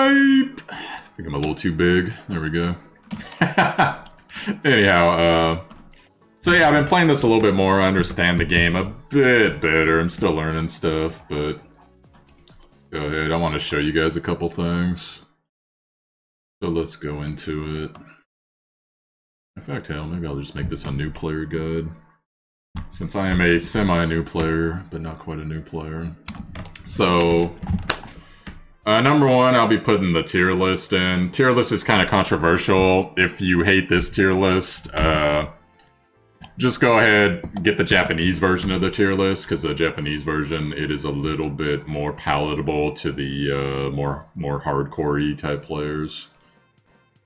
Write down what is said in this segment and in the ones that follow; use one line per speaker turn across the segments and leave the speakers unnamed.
Snipe! I think I'm a little too big. There we go. Anyhow, so yeah, I've been playing this a little bit more. I understand the game a bit better. I'm still learning stuff, but let's go ahead. I want to show you guys a couple things. So let's go into it. In fact, hell, maybe I'll just make this a new player guide. Since I am a semi-new player, but not quite a new player. So, number one, I'll be putting the tier list in. Tier list is kind of controversial. If you hate this tier list, just go ahead, get the Japanese version of the tier list, because the Japanese version, it is a little bit more palatable to the more hardcore-y type players.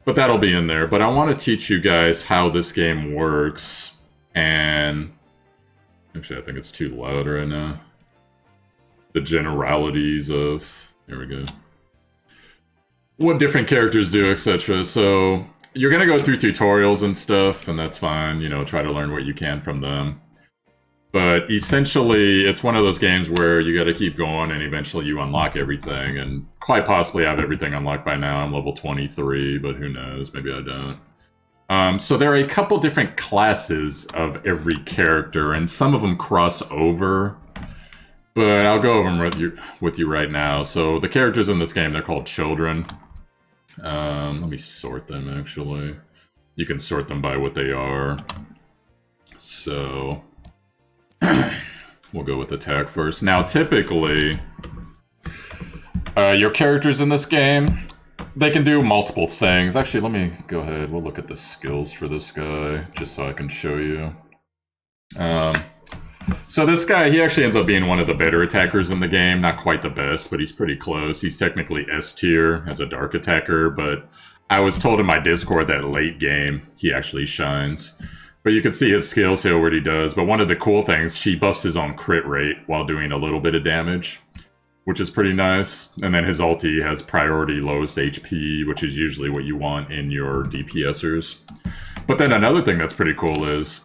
But that'll be in there. But I want to teach you guys how this game works, and... Actually, I think it's too loud right now. The generalities of... Here we go. What different characters do, etc. So, you're going to go through tutorials and stuff, and that's fine. You know, try to learn what you can from them. But essentially, it's one of those games where you got to keep going, and eventually you unlock everything. And quite possibly I have everything unlocked by now. I'm level 23, but who knows? Maybe I don't. So there are a couple different classes of every character, and some of them cross over. But I'll go over them with you right now. So the characters in this game, they're called children. Let me sort them, actually. You can sort them by what they are. So... we'll go with attack first. Now, typically, your characters in this game... They can do multiple things. Actually, let me go ahead. We'll look at the skills for this guy, just so I can show you. So this guy, he actually ends up being one of the better attackers in the game. Not quite the best, but he's pretty close. He's technically S tier as a dark attacker, but I was told in my Discord that late game, he actually shines. But you can see his skills here, what he does. But one of the cool things, she buffs his own crit rate while doing a little bit of damage, which is pretty nice. And then his ulti has priority lowest HP, which is usually what you want in your DPSers. But then another thing that's pretty cool is,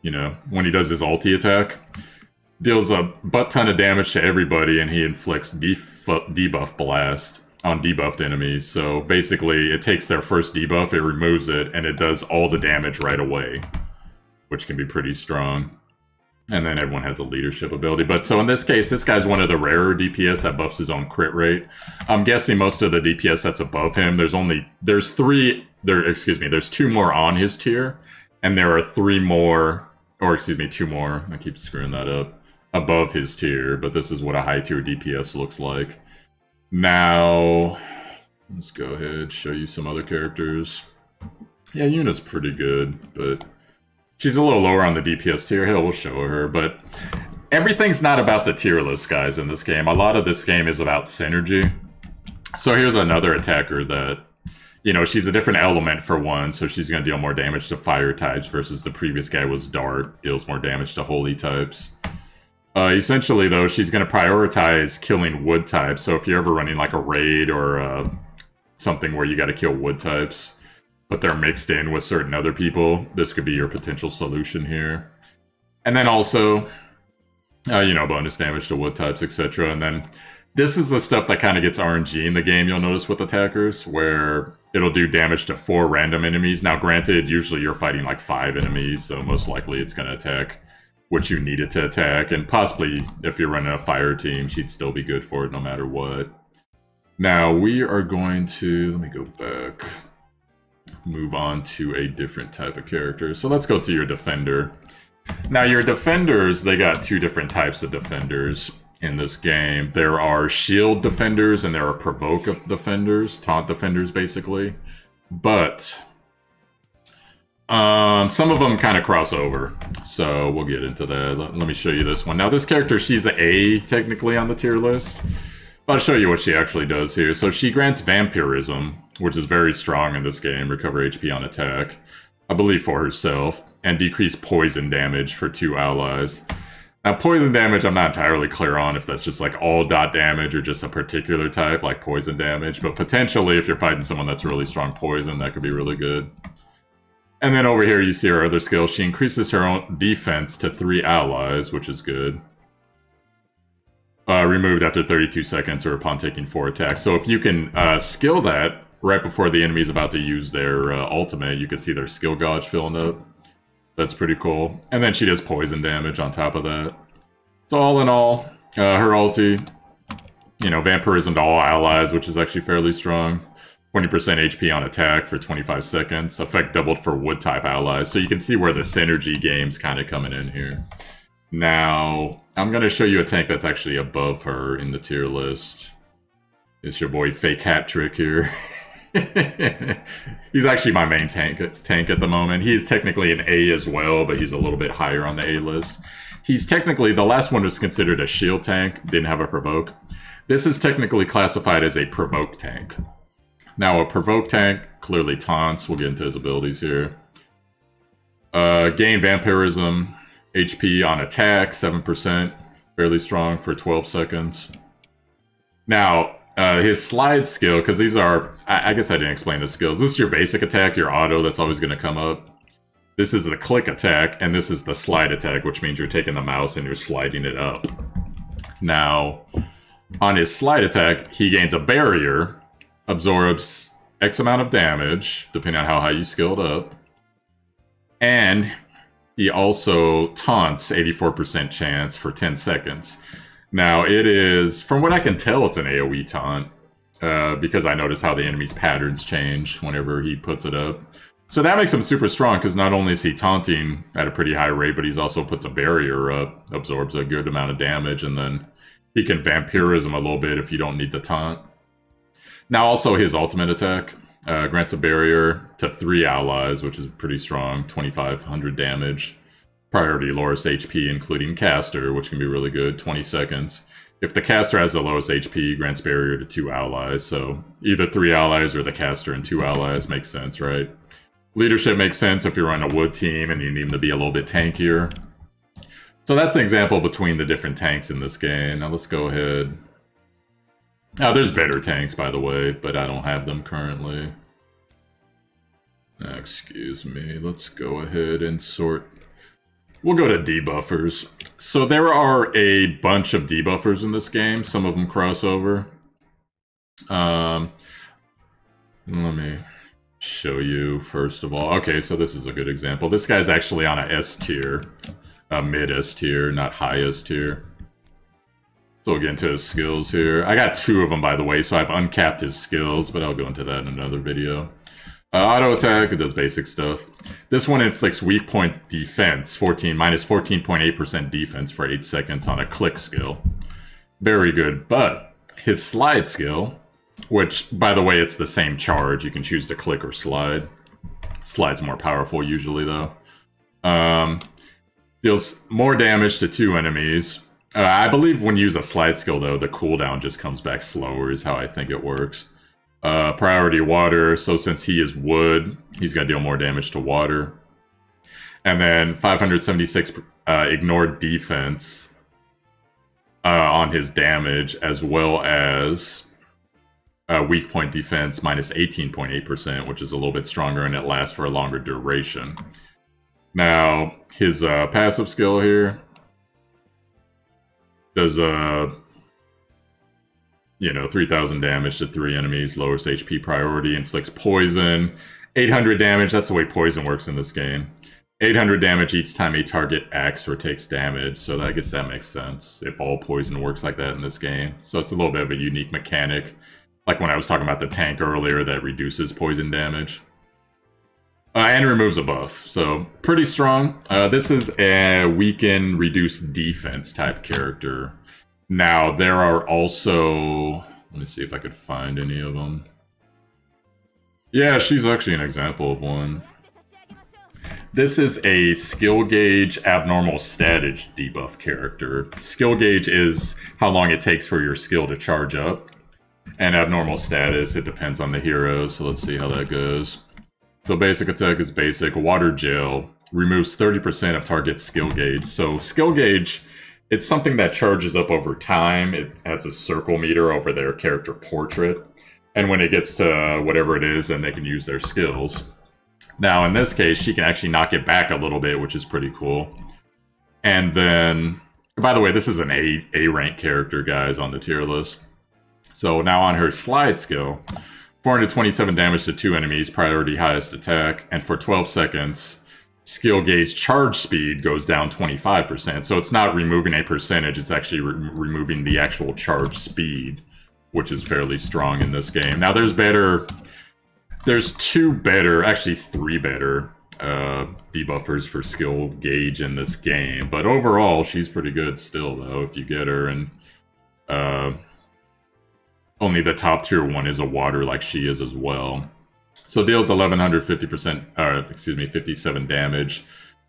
you know, when he does his ulti attack, deals a butt-ton of damage to everybody, and he inflicts debuff blast on debuffed enemies. So basically, it takes their first debuff, it removes it, and it does all the damage right away, which can be pretty strong. And then everyone has a leadership ability. But so in this case, this guy's one of the rarer DPS that buffs his own crit rate. I'm guessing most of the DPS that's above him, there's two more on his tier, and there are two more, I keep screwing that up, above his tier, but this is what a high tier DPS looks like. Now, let's go ahead and show you some other characters. Yeah, Yuna's pretty good, but she's a little lower on the DPS tier. Hell, we'll show her, but everything's not about the tier list, guys, in this game. A lot of this game is about synergy. So here's another attacker that, you know, she's a different element for one, so she's going to deal more damage to fire types versus the previous guy was dark, deals more damage to holy types. Essentially, though, she's going to prioritize killing wood types, so if you're ever running like a raid or something where you got to kill wood types, but they're mixed in with certain other people, this could be your potential solution here. And then also, you know, bonus damage to wood types, etc. And then this is the stuff that kind of gets RNG in the game, you'll notice with attackers, where it'll do damage to 4 random enemies. Now, granted, usually you're fighting like 5 enemies, so most likely it's going to attack what you need it to attack. And possibly, if you're running a fire team, she'd still be good for it no matter what. Now, we are going to, let me go back, move on to a different type of character. So let's go to your defender. Now, your defenders, they got 2 different types of defenders in this game. There are shield defenders and there are provoke defenders, taunt defenders, basically. But some of them kind of cross over, so we'll get into that. Let me show you this one. Now, this character, she's an A, technically, on the tier list. I'll show you what she actually does here. So she grants Vampirism, which is very strong in this game, recover HP on attack, I believe for herself, and decrease poison damage for 2 allies. Now, poison damage, I'm not entirely clear on if that's just like all dot damage or just a particular type, like poison damage, but potentially if you're fighting someone that's really strong poison, that could be really good. And then over here you see her other skill. She increases her own defense to 3 allies, which is good. Removed after 32 seconds or upon taking 4 attacks. So if you can skill that right before the enemy's about to use their ultimate, you can see their skill gauge filling up. That's pretty cool. And then she does poison damage on top of that. So all in all, her ulti, you know, vampirism to all allies, which is actually fairly strong. 20% HP on attack for 25 seconds. Effect doubled for wood-type allies. So you can see where the synergy game's kind of coming in here. Now, I'm going to show you a tank that's actually above her in the tier list. It's your boy Fake Hat Trick here. He's actually my main tank at the moment. He is technically an A as well, but he's a little bit higher on the A list. He's technically, the last one was considered a shield tank, didn't have a provoke. This is technically classified as a provoke tank. Now, a provoke tank clearly taunts. We'll get into his abilities here. Gain vampirism, HP on attack, 7%. Fairly strong for 12 seconds. Now, his slide skill, because these are... I guess I didn't explain the skills. This is your basic attack, your auto, that's always going to come up. This is the click attack, and this is the slide attack, which means you're taking the mouse and you're sliding it up. Now, on his slide attack, he gains a barrier, absorbs X amount of damage, depending on how high you skilled up. And he also taunts 84% chance for 10 seconds. Now, it is, from what I can tell, it's an AoE taunt, because I notice how the enemy's patterns change whenever he puts it up. So that makes him super strong, because not only is he taunting at a pretty high rate, but he's also puts a barrier up, absorbs a good amount of damage, and then he can vampirism a little bit if you don't need to taunt. Now also his ultimate attack grants a barrier to 3 allies, which is pretty strong, 2500 damage. Priority lowest HP, including caster, which can be really good, 20 seconds. If the caster has the lowest HP, grants barrier to 2 allies, so either 3 allies or the caster and 2 allies makes sense, right? Leadership makes sense if you're on a wood team and you need them to be a little bit tankier. So that's an example between the different tanks in this game. Now let's go ahead. Now there's better tanks, by the way, but I don't have them currently. Excuse me, let's go ahead and sort. We'll go to debuffers. So there are a bunch of debuffers in this game. Some of them cross over. Let me show you first of all. Okay, so this is a good example. This guy's actually on a S tier. A mid S tier, not high S tier. So we'll get into his skills here. I got 2 of them, by the way, so I've uncapped his skills, but I'll go into that in another video. Auto attack, it does basic stuff. This one inflicts weak point defense, minus 14.8% defense for 8 seconds on a click skill. Very good, but his slide skill, which, by the way, it's the same charge. You can choose to click or slide. Slide's more powerful usually, though. Deals more damage to 2 enemies. I believe when you use a slide skill, though, the cooldown just comes back slower is how I think it works. Priority water, so since he is wood, he's going to deal more damage to water. And then 576 ignored defense on his damage, as well as weak point defense minus 18.8%, which is a little bit stronger, and it lasts for a longer duration. Now, his passive skill here does, 3,000 damage to 3 enemies, lowest HP priority, inflicts poison, 800 damage, that's the way poison works in this game. 800 damage each time a target acts or takes damage, so I guess that makes sense if all poison works like that in this game. So it's a little bit of a unique mechanic, like when I was talking about the tank earlier that reduces poison damage. And removes a buff, so pretty strong. This is a weaken, reduced defense type character. Now, there are also... Let me see if I could find any of them. Yeah, she's actually an example of one. This is a skill gauge abnormal status debuff character. Skill gauge is how long it takes for your skill to charge up. And abnormal status, it depends on the hero, so let's see how that goes. So basic attack is basic. Water gel removes 30% of target skill gauge. So skill gauge, it's something that charges up over time. It has a circle meter over their character portrait. And when it gets to whatever it is, then they can use their skills. Now, in this case, she can actually knock it back a little bit, which is pretty cool. And then By the way, this is an A rank character, guys, on the tier list. So now on her slide skill, 427 damage to 2 enemies, priority highest attack, and for 12 seconds, skill gauge charge speed goes down 25%. So it's not removing a percentage, it's actually removing the actual charge speed, which is fairly strong in this game. Now there's two better, actually 3 better debuffers for skill gauge in this game, but overall she's pretty good still though if you get her, and only the top tier one is a water like she is as well. So deals 57 damage,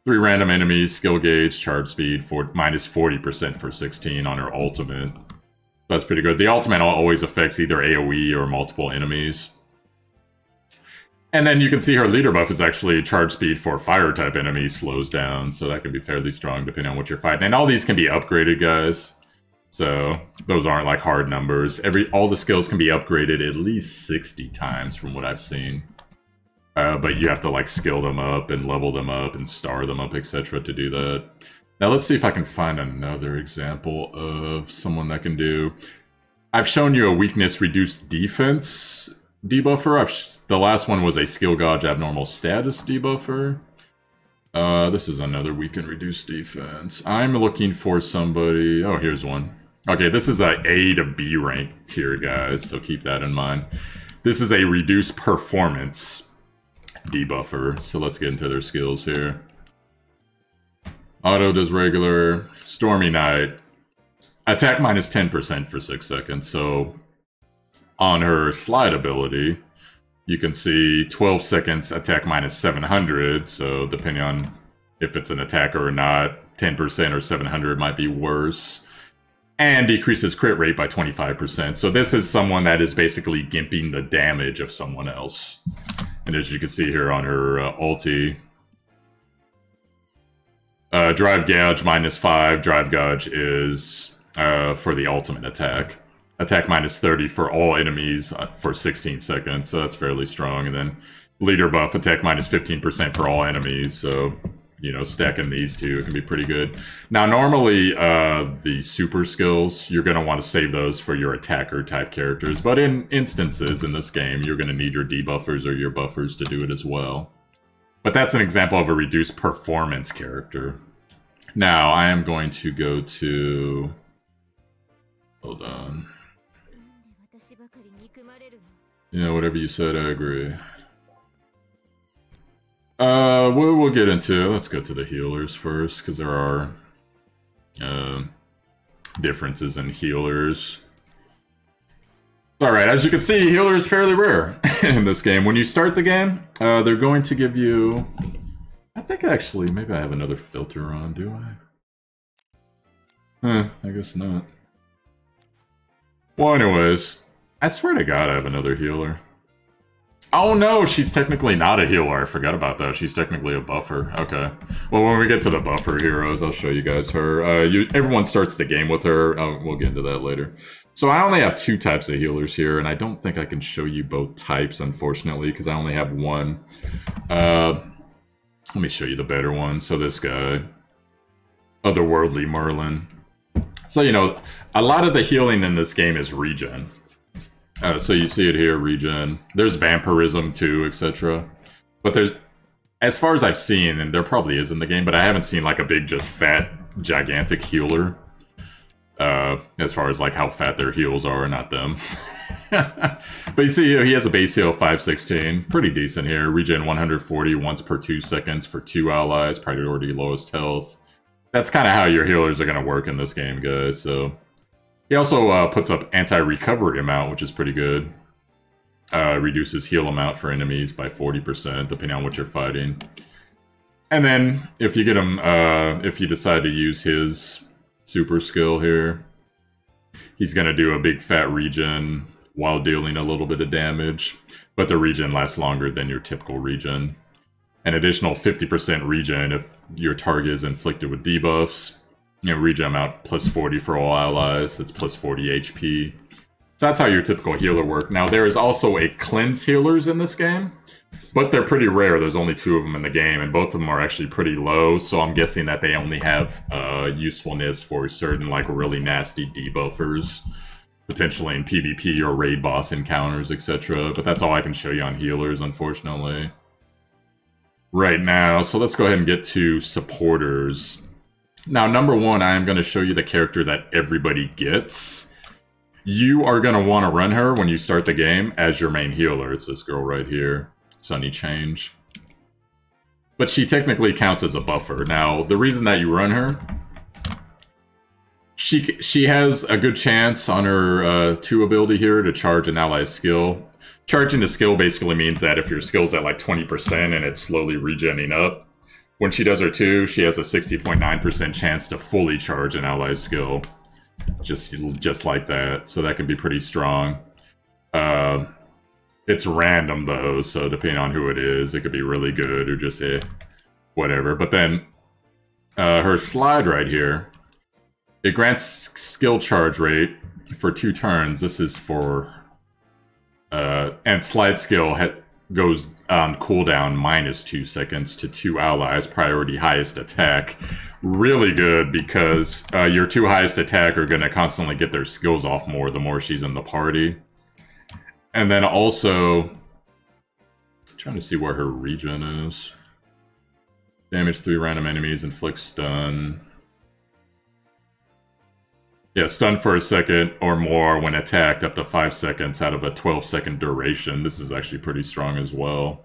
3 random enemies, skill gauge, charge speed, minus 40% for 16 on her ultimate. That's pretty good. The ultimate always affects either AoE or multiple enemies. And then you can see her leader buff is actually charge speed for fire type enemies slows down, so that can be fairly strong depending on what you're fighting. And all these can be upgraded, guys. So those aren't like hard numbers. All the skills can be upgraded at least 60 times from what I've seen. But you have to like skill them up and level them up and star them up, etc. to do that. Now let's see if I can find another example of someone that can do... I've shown you a weakness reduced defense debuffer. The last one was a skill gauge abnormal status debuffer. This is another weaken reduced defense. I'm looking for somebody... Oh, here's one. Okay, this is a A to B rank tier, guys, so keep that in mind. This is a reduced performance debuffer, so let's get into their skills here. Auto does regular. Stormy Night. Attack minus 10% for 6 seconds, so on her slide ability, you can see 12 seconds attack minus 700, so depending on if it's an attacker or not, 10% or 700 might be worse. And decreases crit rate by 25%. So this is someone that is basically gimping the damage of someone else. And as you can see here on her ulti, Drive Gouge minus 5. Drive Gouge is for the ultimate attack. Attack minus 30 for all enemies for 16 seconds, so that's fairly strong. And then leader buff, attack minus 15% for all enemies, so, you know, stacking these two, it can be pretty good. Now, normally, the super skills, you're going to want to save those for your attacker type characters, but in instances in this game, you're going to need your debuffers or your buffers to do it as well. But that's an example of a reduced performance character. Now, I am going to go to... Hold on. Yeah, whatever you said, I agree. We'll get into... Let's go to the healers first, because there are differences in healers. Alright, as you can see, healer is fairly rare in this game. When you start the game, they're going to give you... I think actually, maybe I have another filter on, do I? I guess not. Well, anyways, I swear to God I have another healer. Oh no, she's technically not a healer. I forgot about that. She's technically a buffer. Okay. Well, when we get to the buffer heroes, I'll show you guys her. Everyone starts the game with her. We'll get into that later. So I only have 2 types of healers here, and I don't think I can show you both types, unfortunately, because I only have one. Let me show you the better one. So this guy, Otherworldly Merlin. So, you know, a lot of the healing in this game is regen. So you see it here, regen. There's vampirism too, etc. But there's, as far as I've seen, and there probably is in the game, but I haven't seen like a big, just fat, gigantic healer. As far as like how fat their heals are, not them. But you see here, he has a base heal of 516. Pretty decent here. Regen 140 once per 2 seconds for 2 allies. Priority lowest health. That's kind of how your healers are going to work in this game, guys. So he also puts up anti-recovery amount, which is pretty good. Reduces heal amount for enemies by 40%, depending on what you're fighting. And then, if you get him, if you decide to use his super skill here, he's going to do a big fat regen while dealing a little bit of damage. But the regen lasts longer than your typical regen. An additional 50% regen if your target is inflicted with debuffs. You know, regen amount plus 40 for all allies. That's plus 40 HP. So that's how your typical healer works. Now, there is also a cleanse healers in this game. But they're pretty rare. There's only 2 of them in the game, and both of them are actually pretty low, so I'm guessing that they only have usefulness for certain, like, really nasty debuffers, potentially in PvP or raid boss encounters, etc. But that's all I can show you on healers, unfortunately. Right now, so let's go ahead and get to supporters. Now, number 1, I am going to show you the character that everybody gets. You are going to want to run her when you start the game as your main healer. It's this girl right here. Sunny Change. But she technically counts as a buffer. Now, the reason that you run her, she has a good chance on her 2 ability here to charge an ally's skill. Charging the skill basically means that if your skill's at like 20% and it's slowly regenning up, when she does her 2, she has a 60.9% chance to fully charge an ally's skill. Just like that. So that can be pretty strong. It's random though, so depending on who it is, it could be really good or just whatever. But then her slide right here, it grants skill charge rate for 2 turns. This is for and slide skill goes on cooldown -2 seconds to 2 allies, priority highest attack. Really good because your 2 highest attack are going to constantly get their skills off more the more she's in the party. And then also, I'm trying to see where her regen is. Damage 3 random enemies, inflict stun. Yeah, stun for a second or more when attacked, up to 5 seconds out of a 12-second duration. This is actually pretty strong as well.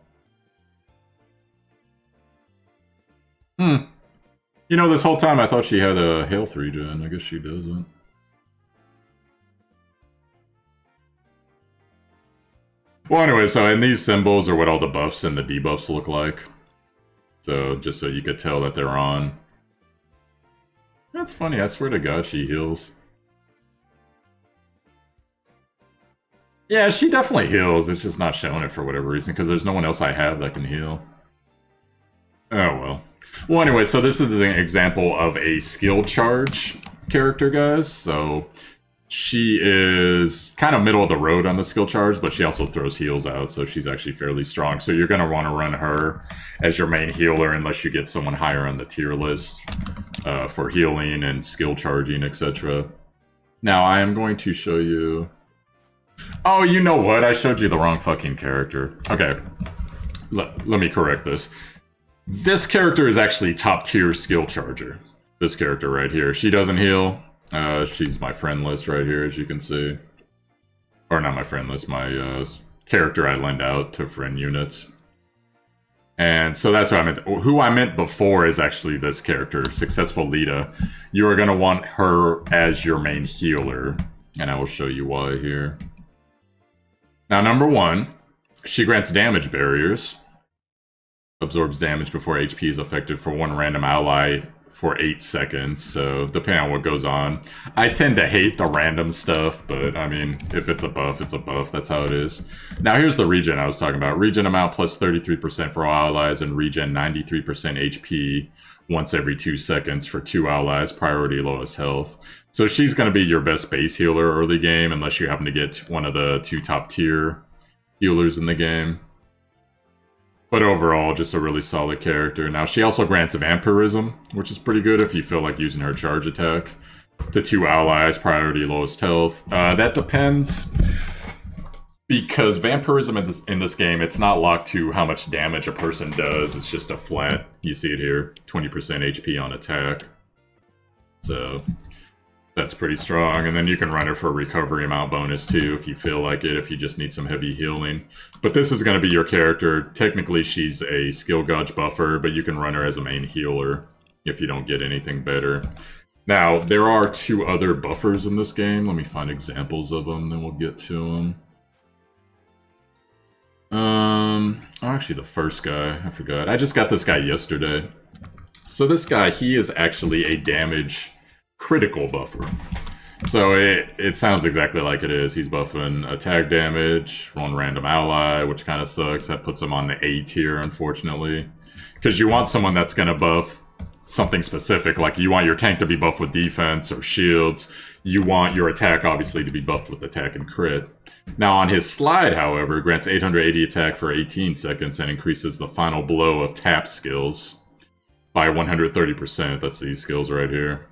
You know, this whole time I thought she had a health regen. I guess she doesn't. Well, anyway, so and these symbols are what all the buffs and the debuffs look like. So, just so you could tell that they're on. That's funny, I swear to God she heals. Yeah, she definitely heals, it's just not showing it for whatever reason, because there's no one else I have that can heal. Oh well. Well, anyway, so this is an example of a skill charge character, guys. So, she is kind of middle of the road on the skill charge, but she also throws heals out, so she's actually fairly strong. So you're going to want to run her as your main healer unless you get someone higher on the tier list for healing and skill charging, etc. Now, I am going to show you... Oh, you know what? I showed you the wrong fucking character. Okay, let me correct this. This character is actually top tier skill charger. This character right here. She doesn't heal. She's my friend list right here, as you can see. Or not my friend list, my character I lend out to friend units. And so that's what I meant. Who I meant before is actually this character, Successful Lita. You are going to want her as your main healer. And I will show you why here. Now, number 1, she grants damage barriers. Absorbs damage before HP is affected for 1 random ally for 8 seconds, so depending on what goes on. I tend to hate the random stuff, but I mean, if it's a buff, it's a buff. That's how it is. Now here's the regen I was talking about. Regen amount plus 33% for all allies, and regen 93% HP once every 2 seconds for 2 allies, priority lowest health. So she's going to be your best base healer early game, unless you happen to get one of the 2 top tier healers in the game. But overall, just a really solid character. Now, she also grants Vampirism, which is pretty good if you feel like using her charge attack. To 2 allies, priority lowest health. That depends, because Vampirism in this game, it's not locked to how much damage a person does. It's just a flat, you see it here, 20% HP on attack. So, that's pretty strong. And then you can run her for recovery amount bonus too if you feel like it, if you just need some heavy healing. But this is going to be your character. Technically she's a skill gauge buffer, but you can run her as a main healer if you don't get anything better. Now, there are 2 other buffers in this game. Let me find examples of them, then we'll get to them. Actually the first guy, I forgot. I just got this guy yesterday. So this guy, he is actually a damage critical buffer. So it sounds exactly like it is. He's buffing attack damage, 1 random ally, which kind of sucks. That puts him on the A tier, unfortunately. Because you want someone that's going to buff something specific. Like you want your tank to be buffed with defense or shields. you want your attack, obviously, to be buffed with attack and crit. Now, on his slide, however, grants 880 attack for 18 seconds and increases the final blow of tap skills by 130%. That's these skills right here.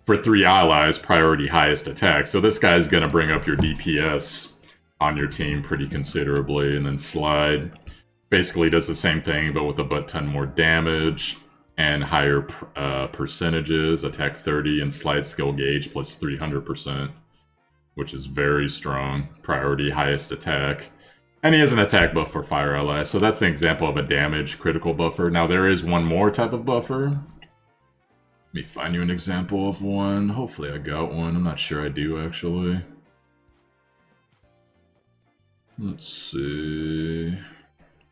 For 3 allies, priority highest attack. So this guy's going to bring up your DPS on your team pretty considerably. And then slide basically does the same thing, but with a butt-ton more damage and higher percentages. Attack 30 and slide skill gauge plus 300%, which is very strong. Priority highest attack. And he has an attack buff for fire allies. So that's an example of a damage critical buffer. Now there is one more type of buffer. Let me find you an example of one. Hopefully I got one. I'm not sure I do, actually. Let's see.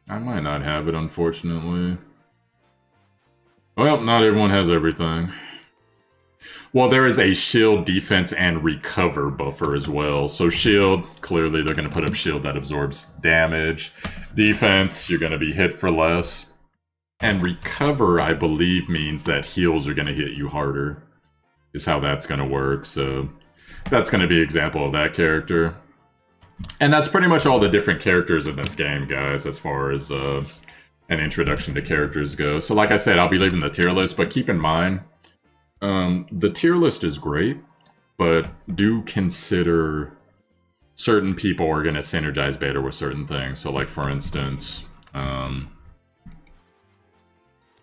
I might not have it, unfortunately. Well, not everyone has everything. Well, there is a shield, defense, and recover buffer as well. So shield, clearly they're going to put up shield that absorbs damage. Defense, you're going to be hit for less. And recover, I believe, means that heals are going to hit you harder, is how that's going to work. So that's going to be an example of that character. And that's pretty much all the different characters in this game, guys, as far as an introduction to characters go. So like I said, I'll be leaving the tier list, but keep in mind, the tier list is great, but do consider certain people are going to synergize better with certain things. So like, for instance...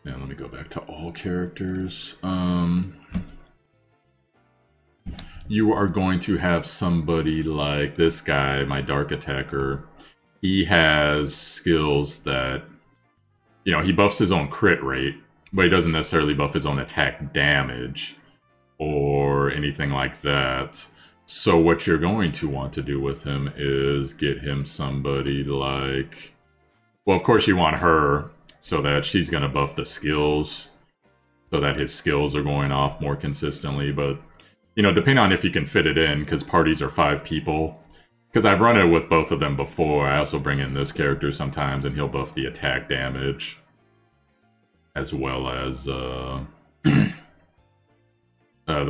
yeah, let me go back to all characters. You are going to have somebody like this guy, my Dark Attacker. He has skills that, you know, he buffs his own crit rate, but he doesn't necessarily buff his own attack damage or anything like that. So what you're going to want to do with him is get him somebody like... Well, of course you want her, so that she's going to buff the skills, so that his skills are going off more consistently. But, you know, depending on if you can fit it in, because parties are 5 people. Because I've run it with both of them before. I also bring in this character sometimes, and he'll buff the attack damage, as well as the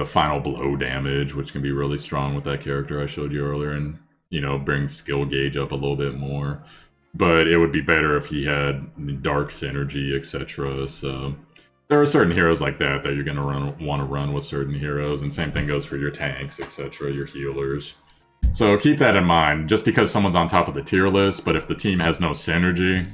final blow damage, which can be really strong with that character I showed you earlier, and, you know, bring skill gauge up a little bit more. But it would be better if he had dark synergy, etc. So there are certain heroes like that you're going to want to run with certain heroes, and same thing goes for your tanks, etc., your healers. So keep that in mind. Just because someone's on top of the tier list, but if the team has no synergy,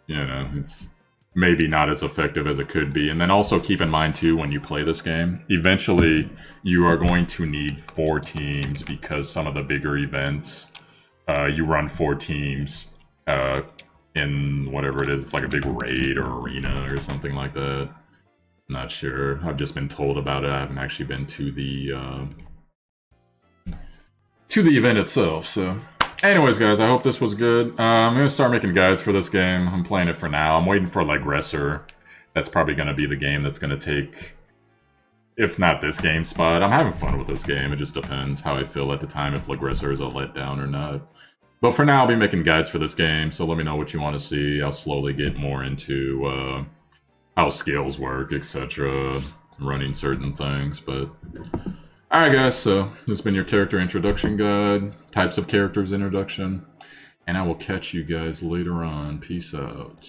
you know, it's maybe not as effective as it could be. And then also keep in mind, too, when you play this game, eventually you are going to need 4 teams, because some of the bigger events... you run 4 teams in whatever it is. It's like a big raid or arena or something like that. Not sure. I've just been told about it. I haven't actually been to the event itself. So, anyways, guys, I hope this was good. I'm gonna start making guides for this game. I'm playing it for now. I'm waiting for Aggressor. That's probably gonna be the game that's gonna take, if not this game spot. I'm having fun with this game. It just depends how I feel at the time, if Aggressor is a letdown or not. But for now, I'll be making guides for this game, so let me know what you want to see. I'll slowly get more into how skills work, etc., running certain things, but... Alright guys, so this has been your character introduction guide, types of characters introduction, and I will catch you guys later on. Peace out.